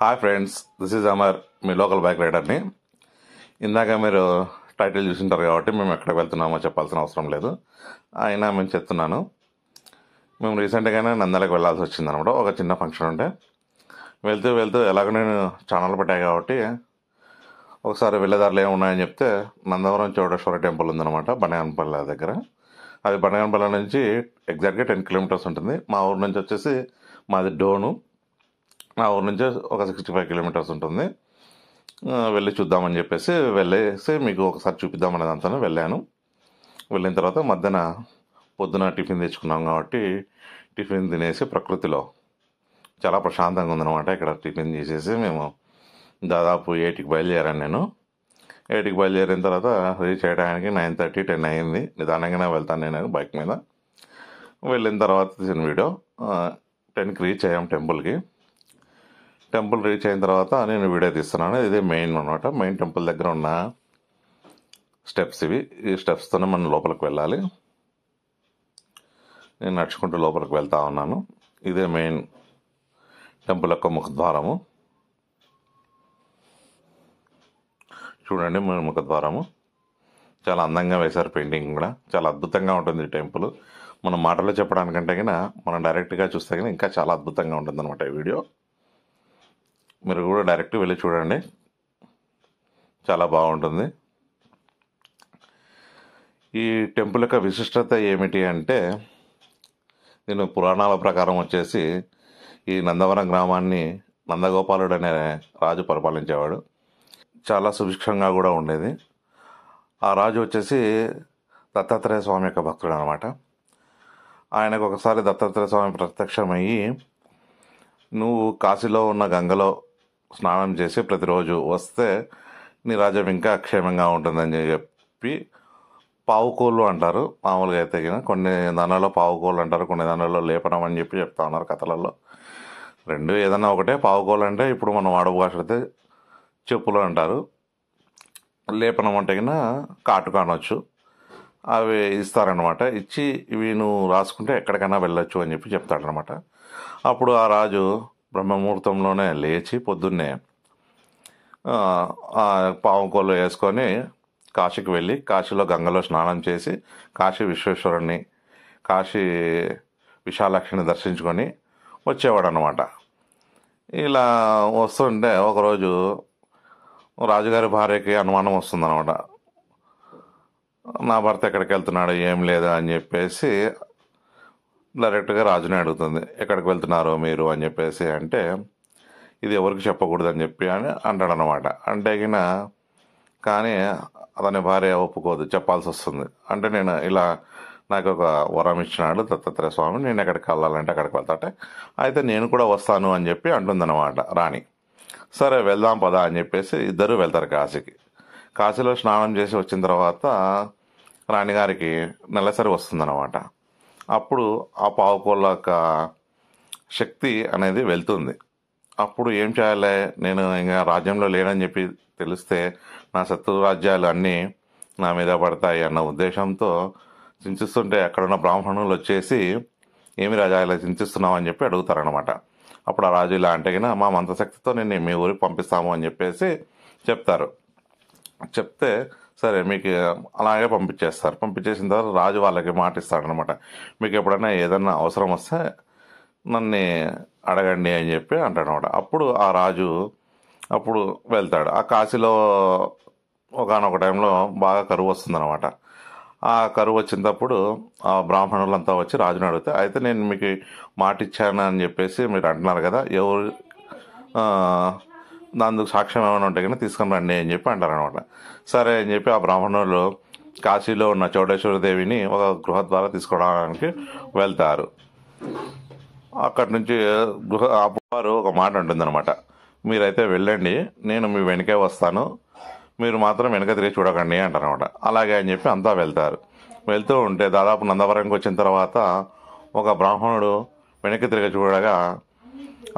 Hi friends, this is Amar, మీ local bike రైడర్ని. ఇందాక మీరు టైటిల్ చూసింటారు కాబట్టి మేము ఎక్కడికి వెళ్తున్నామో చెప్పాల్సిన అవసరం లేదు. అయినా మేము చెప్తున్నాను. మేము రీసెంట్గానే నంద్యాలకు వెళ్ళాల్సి వచ్చిందనమాట. ఒక చిన్న ఫంక్షన్ ఉంటే వెళ్తూ వెళ్తూ ఎలాగో నేను ఛానల్ పెట్టాయి కాబట్టి ఒకసారి వెళ్ళేదారులు ఏమున్నాయని చెప్తే నందవరం చౌడేశ్వర టెంపుల్ ఉందన్నమాట, బనగానపల్లి దగ్గర. అది బనగానపల్లి నుంచి ఎగ్జాక్ట్గా 10 కిలోమీటర్స్ ఉంటుంది. మా ఊరు నుంచి వచ్చేసి మాది డోను. మా ఊరు నుంచి ఒక 65 కిలోమీటర్స్ ఉంటుంది. వెళ్ళి చూద్దామని చెప్పేసి వెళ్ళేసి మీకు ఒకసారి చూపిద్దామనేది అంతా వెళ్ళాను. వెళ్ళిన తర్వాత పొద్దున టిఫిన్ తెచ్చుకున్నాం కాబట్టి టిఫిన్ తినేసి ప్రకృతిలో చాలా ప్రశాంతంగా ఉందన్నమాట. ఇక్కడ టిఫిన్ చేసేసి మేము దాదాపు 8కి బయలుదేరాను. నేను 8కి బయలుదేరిన తర్వాత రీచ్ అయ్యడానికి 9:30, 10 అయింది. నిదానంగానే వెళ్తాను నేను బైక్ మీద. వెళ్ళిన తర్వాత తీసిన వీడియో. 10కి రీచ్ అయ్యాం టెంపుల్కి. టెంపుల్ రీచ్ అయిన తర్వాత నేను వీడియో తీస్తున్నాను. ఇదే మెయిన్ అనమాట. మెయిన్ టెంపుల్ దగ్గర ఉన్న స్టెప్స్ ఇవి. ఈ స్టెప్స్తోనే మనం లోపలికి వెళ్ళాలి. నేను నడుచుకుంటూ లోపలికి వెళ్తా ఉన్నాను. ఇదే మెయిన్ టెంపుల్ యొక్క ముఖద్వారము. చూడండి, ముఖద్వారము చాలా అందంగా వేశారు. పెయింటింగ్ కూడా చాలా అద్భుతంగా ఉంటుంది ఈ టెంపుల్. మనం మాటల్లో చెప్పడానికంటే కన్నా మనం డైరెక్ట్గా చూస్తే కానీ ఇంకా చాలా అద్భుతంగా ఉంటుంది అనమాట ఈ వీడియో. మీరు కూడా డైరెక్ట్ వెళ్ళి చూడండి, చాలా బాగుంటుంది. ఈ టెంపుల్ యొక్క విశిష్టత ఏమిటి అంటే, నేను పురాణాల ప్రకారం వచ్చేసి ఈ నందవరం గ్రామాన్ని నందగోపాలుడు అనే రాజు పరిపాలించేవాడు. చాలా సుభిక్షంగా కూడా ఉండేది. ఆ రాజు వచ్చేసి దత్తాత్రేయ స్వామి యొక్క భక్తుడు అనమాట. ఆయనకు ఒకసారి దత్తాత్రేయ స్వామి ప్రత్యక్షమయ్యి, నువ్వు కాశీలో ఉన్న గంగలో స్నానం చేసి ప్రతిరోజు వస్తే నీ రాజ్యం ఇంకా క్షేమంగా ఉంటుందని చెప్పి, పావుకోళ్ళు అంటారు మామూలుగా అయితే, కొన్ని దానిలో పావుకోళ్ళు అంటారు, కొన్ని దానిలో లేపనం అని చెప్పి చెప్తా ఉన్నారు కథలలో. రెండు ఏదన్నా ఒకటే. పావుకోళ్ళు అంటే ఇప్పుడు మనం వాడు భాష అయితే చెప్పులు అంటారు. లేపనం అంటే కన్నా కాటుక అనొచ్చు. అవి ఇస్తారనమాట. ఇచ్చి ఇవి నువ్వు రాసుకుంటే ఎక్కడికైనా వెళ్ళొచ్చు అని చెప్పి చెప్తాడనమాట. అప్పుడు ఆ రాజు బ్రహ్మముహూర్తంలోనే లేచి పొద్దున్నే పావుకోళ్ళు వేసుకొని కాశీకి వెళ్ళి కాశీలో గంగలో స్నానం చేసి కాశీ విశ్వేశ్వరుణ్ణి, కాశీ విశాలాక్షిని దర్శించుకొని వచ్చేవాడు అనమాట. ఇలా వస్తుంటే ఒకరోజు రాజుగారి భార్యకి అనుమానం వస్తుందన్నమాట. నా భర్త ఎక్కడికి వెళ్తున్నాడు, ఏం లేదా అని చెప్పేసి డైరెక్ట్గా రాజుని అడుగుతుంది, ఎక్కడికి వెళ్తున్నారు మీరు అని చెప్పేసి. అంటే ఇది ఎవరికి చెప్పకూడదు అని చెప్పి అంటాడనమాట. అంటే కానీ అతని భార్య ఒప్పుకోదు, చెప్పాల్సి వస్తుంది. అంటే నేను ఇలా నాకు ఒక వరం ఇచ్చినాడు దత్తాత్రేయ స్వామి, నేను ఎక్కడికి వెళ్ళాలంటే అక్కడికి వెళ్తాటే, అయితే నేను కూడా వస్తాను అని చెప్పి అంటుందన్నమాట రాణి. సరే వెళ్దాం పదా అని చెప్పేసి ఇద్దరు వెళ్తారు కాశీకి. కాశీలో స్నానం చేసి వచ్చిన తర్వాత రాణిగారికి నెలసరి వస్తుందన్నమాట. అప్పుడు ఆ పావుకోళ్ళ యొక్క శక్తి అనేది వెళ్తుంది. అప్పుడు ఏం చేయాలి, నేను ఇంకా రాజ్యంలో లేనని చెప్పి తెలిస్తే నా శత్రు రాజ్యాలు అన్నీ నా మీద పడతాయి అన్న ఉద్దేశంతో చింతిస్తుంటే అక్కడున్న బ్రాహ్మణులు వచ్చేసి, ఏమి రాజా ఇలా చింతిస్తున్నావు అని చెప్పి అడుగుతారనమాట. అప్పుడు ఆ రాజు ఇలా అంటే మా మంత్రశక్తితో నేను మీ ఊరికి పంపిస్తాము అని చెప్పేసి చెప్తారు. చెప్తే సరే మీకు అలాగే పంపించేస్తారు. పంపించేసిన తర్వాత రాజు వాళ్ళకి మాట ఇస్తాడనమాట, మీకు ఎప్పుడైనా ఏదన్నా అవసరం వస్తే నన్ను అడగండి అని చెప్పి అంటాడనమాట. అప్పుడు ఆ రాజు అప్పుడు వెళ్తాడు. ఆ కాశీలో ఒకనొక టైంలో బాగా కరువు వస్తుందన్నమాట. ఆ కరువు వచ్చినప్పుడు ఆ బ్రాహ్మణులంతా వచ్చి రాజుని అడిగితే, అయితే నేను మీకు మాట ఇచ్చాను అని చెప్పేసి మీరు అంటున్నారు కదా, ఎవరు దానికి సాక్ష్యం ఏమైనా ఉంటే కానీ తీసుకొని రండి అని చెప్పి అంటారనమాట. సరే అని చెప్పి ఆ బ్రాహ్మణులు కాశీలో ఉన్న చౌడేశ్వరి దేవిని ఒక గృహ ద్వారా తీసుకోవడానికి వెళ్తారు. అక్కడి నుంచి వారు ఒక మాట ఉంటుందన్నమాట, మీరైతే వెళ్ళండి, నేను మీ వెనకే వస్తాను, మీరు మాత్రం వెనక తిరిగి చూడకండి అంటారనమాట. అలాగే అని చెప్పి అంతా వెళ్తారు. వెళ్తూ ఉంటే దాదాపు నందవరంకి వచ్చిన తర్వాత ఒక బ్రాహ్మణుడు వెనక్కి తిరిగి చూడగా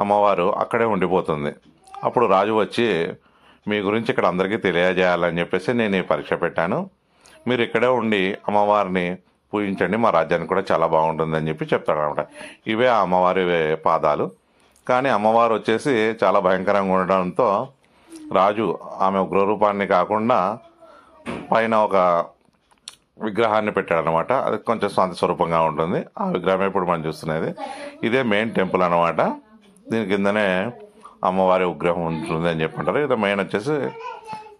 అమ్మవారు అక్కడే ఉండిపోతుంది. అప్పుడు రాజు వచ్చి, మీ గురించి ఇక్కడ అందరికీ తెలియజేయాలని చెప్పేసి నేను ఈ పరీక్ష పెట్టాను, మీరు ఇక్కడే ఉండి అమ్మవారిని పూజించండి, మా రాజ్యానికి కూడా చాలా బాగుంటుందని చెప్పి చెప్తాడనమాట. ఇవే ఆ అమ్మవారి పాదాలు. కానీ అమ్మవారు వచ్చేసి చాలా భయంకరంగా ఉండడంతో రాజు ఆమె ఉగ్రరూపాన్ని కాకుండా పైన ఒక విగ్రహాన్ని పెట్టాడనమాట. అది కొంచెం శాంతి స్వరూపంగా ఉంటుంది. ఆ విగ్రహం ఇప్పుడు మనం చూస్తున్నది ఇదే మెయిన్ టెంపుల్ అనమాట. దీని కిందనే అమ్మవారి విగ్రహం ఉంటుంది అని చెప్పంటారు. ఇది మెయిన్ వచ్చేసి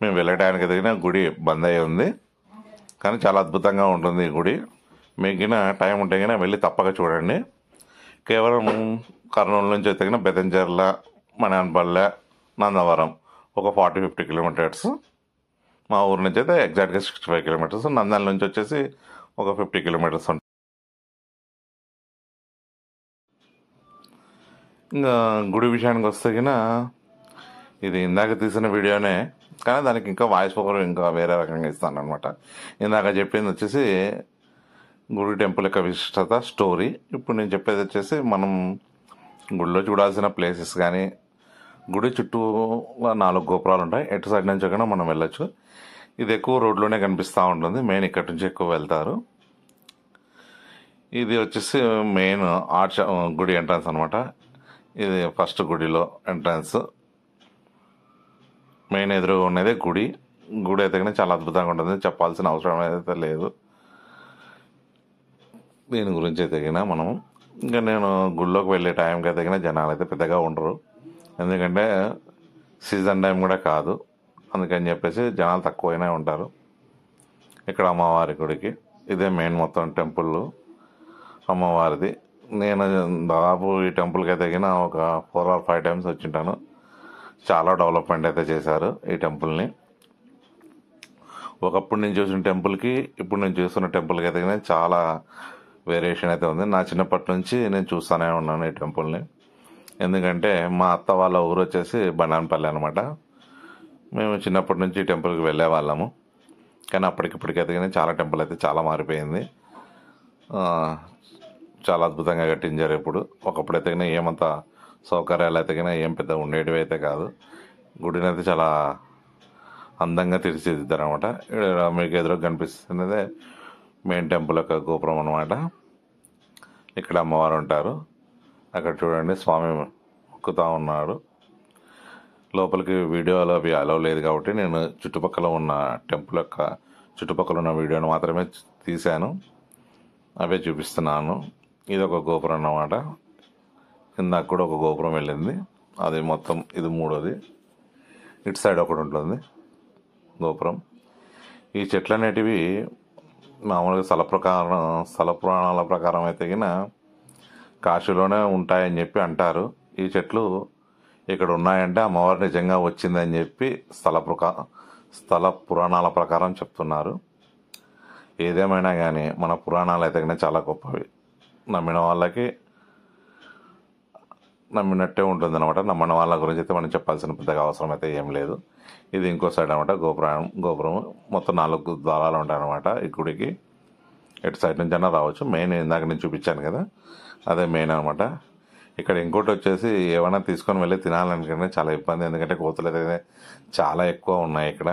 మేము వెళ్ళడానికి ఎదిగిన గుడి బంద్ అయి ఉంది, కానీ చాలా అద్భుతంగా ఉంటుంది ఈ గుడి. మీకు టైం ఉంటే కన్నా వెళ్ళి తప్పక చూడండి. కేవలం కర్నూలు నుంచి ఎదిగిన బెదంచెర్ల, మణాన్పల్లె, నందవరం ఒక 40-50 కిలోమీటర్స్. మా ఊరు నుంచి అయితే ఎగ్జాక్ట్గా 65 కిలోమీటర్స్. నంద్యాల నుంచి వచ్చేసి ఒక 50 కిలోమీటర్స్ ఉంటుంది. ఇంకా గుడి విషయానికి వస్తే ఇది ఇందాక తీసిన వీడియోనే, కానీ దానికి ఇంకా వాయిస్ ఓవర్ ఇంకా వేరే రకంగా ఇస్తాను అనమాట. ఇందాక చెప్పింది వచ్చేసి గుడి టెంపుల్ యొక్క విశిష్టత స్టోరీ. ఇప్పుడు నేను చెప్పేది వచ్చేసి మనం గుడిలో చూడాల్సిన ప్లేసెస్ కానీ, గుడి చుట్టూ 4 గోపురాలు ఉంటాయి. ఎటు సైడ్ నుంచి కూడా మనం వెళ్ళొచ్చు. ఇది ఎక్కువ రోడ్లోనే కనిపిస్తూ ఉంటుంది. మెయిన్ ఇక్కడి నుంచి ఎక్కువ వెళ్తారు. ఇది వచ్చేసి మెయిన్ గుడి ఎంట్రన్స్ అనమాట. ఇది ఫస్ట్ గుడిలో ఎంట్రన్స్. మెయిన్ ఎదురుగా ఉన్నదే గుడి. గుడి అయితే కానీ చాలా అద్భుతంగా ఉంటుంది, చెప్పాల్సిన అవసరం అయితే లేదు దీని గురించి అయితే మనం. ఇంకా నేను గుడిలోకి వెళ్ళే టైంకి అయితే జనాలు అయితే పెద్దగా ఉండరు, ఎందుకంటే సీజన్ టైం కూడా కాదు. అందుకని చెప్పేసి జనాలు తక్కువైనా ఉంటారు. ఇక్కడ అమ్మవారి గుడికి ఇదే మెయిన్ మొత్తం టెంపుల్ అమ్మవారిది. నేను దాదాపు ఈ టెంపుల్కి అయితే ఒక 4 or 5 times వచ్చింటాను. చాలా డెవలప్మెంట్ అయితే చేశారు ఈ టెంపుల్ని. ఒకప్పుడు నేను చూసిన టెంపుల్కి ఇప్పుడు నేను చూస్తున్న టెంపుల్కి అయితే చాలా వేరియేషన్ అయితే ఉంది. నా చిన్నప్పటి నుంచి నేను చూస్తూనే ఉన్నాను ఈ టెంపుల్ని. ఎందుకంటే మా అత్త వాళ్ళ ఊరు వచ్చేసి బనాన్పల్లి అనమాట. మేము చిన్నప్పటి నుంచి ఈ టెంపుల్కి వెళ్ళే వాళ్ళము. కానీ అప్పటికిప్పటికైతే చాలా టెంపుల్ అయితే చాలా మారిపోయింది. చాలా అద్భుతంగా కట్టించారు ఇప్పుడు. ఒకప్పుడు అయితే ఏమంత సౌకర్యాలు అయితే ఏం పెద్ద ఉండేటివి అయితే కాదు. గుడిని అయితే చాలా అందంగా తీర్చిదిద్దారు అనమాట. మీకు ఎదురుగా కనిపిస్తున్నదే మెయిన్ టెంపుల్ యొక్క గోపురం అనమాట. ఇక్కడ అమ్మవారు ఉంటారు. అక్కడ చూడండి స్వామి మొక్కుతూ ఉన్నాడు. లోపలికి వీడియోలో అవి అలవ్ లేదు కాబట్టి నేను చుట్టుపక్కల ఉన్న టెంపుల్ యొక్క చుట్టుపక్కల ఉన్న వీడియోని మాత్రమే తీశాను, అవే చూపిస్తున్నాను. ఇది ఒక గోపురం అన్నమాట. ఇందాక కూడా ఒక గోపురం వెళ్ళింది, అది మొత్తం ఇది 3వది. ఇటు సైడ్ ఒకటి ఉంటుంది గోపురం. ఈ చెట్లు అనేటివి మామూలుగా స్థల పురాణాల ప్రకారం అయితే కాశీలోనే ఉంటాయని చెప్పి అంటారు. ఈ చెట్లు ఇక్కడ ఉన్నాయంటే అమ్మవారు నిజంగా వచ్చిందని చెప్పి స్థల పురాణాల ప్రకారం చెప్తున్నారు. ఏదేమైనా కానీ మన పురాణాలు అయితే చాలా గొప్పవి. నమ్మిన వాళ్ళకి నమ్మినట్టే ఉంటుంది అనమాట. నమ్మని వాళ్ళ గురించి అయితే మనం చెప్పాల్సిన పెద్దగా అవసరం అయితే ఏం లేదు. ఇది ఇంకో సైడ్ అనమాట. గోపురం మొత్తం 4 ద్వారాలు ఉంటాయి అనమాట ఈ గుడికి. ఎటు సైడ్ నుంచి అయినా రావచ్చు. మెయిన్ ఇందాక నేను చూపించాను కదా, అదే మెయిన్ అనమాట. ఇక్కడ ఇంకోటి వచ్చేసి ఏమైనా తీసుకొని వెళ్ళి తినాలనుకుంటే చాలా ఇబ్బంది, ఎందుకంటే కోతులు అయితే చాలా ఎక్కువ ఉన్నాయి ఇక్కడ.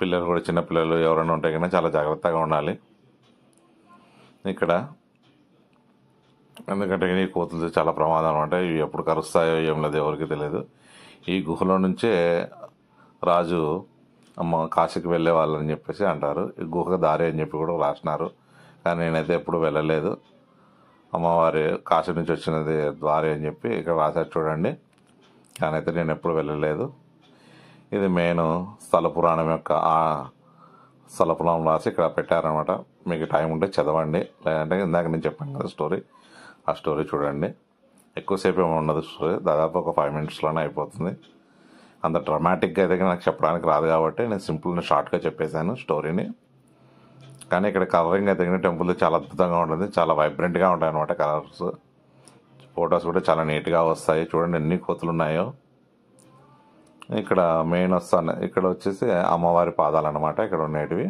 పిల్లలు కూడా, చిన్నపిల్లలు ఎవరైనా ఉంటే కన్నా చాలా జాగ్రత్తగా ఉండాలి ఇక్కడ. ఎందుకంటే ఈ కోతులు చాలా ప్రమాదం అనమాట. ఇవి ఎప్పుడు కరుస్తాయో ఏం లేదు ఎవరికి తెలియదు. ఈ గుహలో నుంచే రాజు కాశీకి వెళ్ళే వాళ్ళని చెప్పేసి అంటారు. ఈ గుహకు దారి అని చెప్పి కూడా రాసినారు, కానీ నేనైతే ఎప్పుడు వెళ్ళలేదు. అమ్మవారి కాశీ నుంచి వచ్చినది ద్వారి అని చెప్పి ఇక్కడ రాశారు చూడండి, కానీ అయితే నేను ఎప్పుడు వెళ్ళలేదు. ఇది మెయిన్ స్థల పురాణం యొక్క స్థల పురాణం రాసి ఇక్కడ పెట్టారనమాట. మీకు టైం ఉంటే చదవండి, లేదంటే ఇందాక నేను చెప్పాను కదా స్టోరీ, ఆ స్టోరీ చూడండి. ఎక్కువసేపు ఏమి ఉండదు స్టోరీ, దాదాపు ఒక 5 minutesలోనే అయిపోతుంది. అంత డ్రమాటిక్గా అయితే నాకు చెప్పడానికి రాదు కాబట్టి నేను సింపుల్గా షార్ట్గా చెప్పేశాను స్టోరీని. కానీ ఇక్కడ కలరింగ్ అయితే టెంపుల్ చాలా అద్భుతంగా ఉంటుంది, చాలా వైబ్రెంట్గా ఉంటాయి అన్నమాట కలర్స్. ఫొటోస్ కూడా చాలా నీట్గా వస్తాయి. చూడండి ఎన్ని కోతులు ఉన్నాయో. ఇక్కడ మెయిన్ వస్తాను, ఇక్కడ వచ్చేసి అమ్మవారి పాదాలు అన్నమాట. ఇక్కడ ఉండేటివి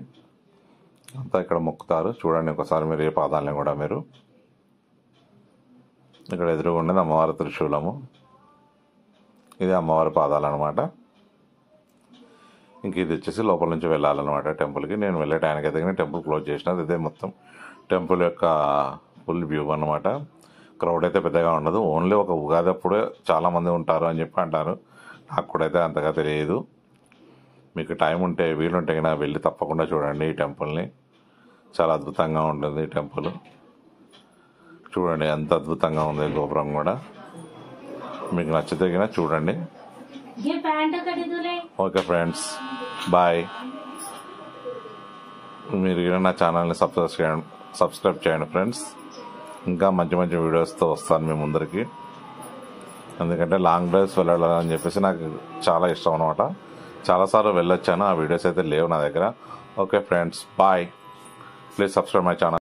అంతా ఇక్కడ మొక్కుతారు. చూడండి ఒకసారి మీరు ఈ పాదాలని కూడా మీరు. ఇక్కడ ఎదురుగా ఉండేది అమ్మవారి త్రిశూలము, ఇది అమ్మవారి పాదాలు అనమాట. ఇంక ఇది వచ్చేసి లోపల నుంచి వెళ్ళాలన్నమాట టెంపుల్కి. నేను వెళ్ళే టైంకి అయితే టెంపుల్ క్లోజ్ చేసినది. ఇదే మొత్తం టెంపుల్ యొక్క ఫుల్ వ్యూ అనమాట. క్రౌడ్ అయితే పెద్దగా ఉండదు. ఓన్లీ ఒక ఉగాది అప్పుడే చాలామంది ఉంటారు అని చెప్పి అంటారు. నాకు కూడా అయితే అంతగా తెలియదు. మీకు టైం ఉంటే వీలుంటే కనుక వెళ్ళి తప్పకుండా చూడండి ఈ టెంపుల్ని. చాలా అద్భుతంగా ఉంటుంది ఈ టెంపుల్. చూడండి ఎంత అద్భుతంగా ఉంది గోపురం కూడా. మీకు నచ్చితే కనుక చూడండి. Okay friends, bye. మీరు కనుక నా ఛానల్ని సబ్స్క్రైబ్ చేయండి ఫ్రెండ్స్. ఇంకా మంచి మంచి వీడియోస్తో వస్తాను మీ ముందరికి. ఎందుకంటే లాంగ్ డ్రైవ్స్ వెళ్ళాలని చెప్పేసి నాకు చాలా ఇష్టం అనమాట. చాలాసార్లు వెళ్ళొచ్చాను, ఆ వీడియోస్ అయితే లేవు నా దగ్గర. Okay friends, bye. Please subscribe my channel.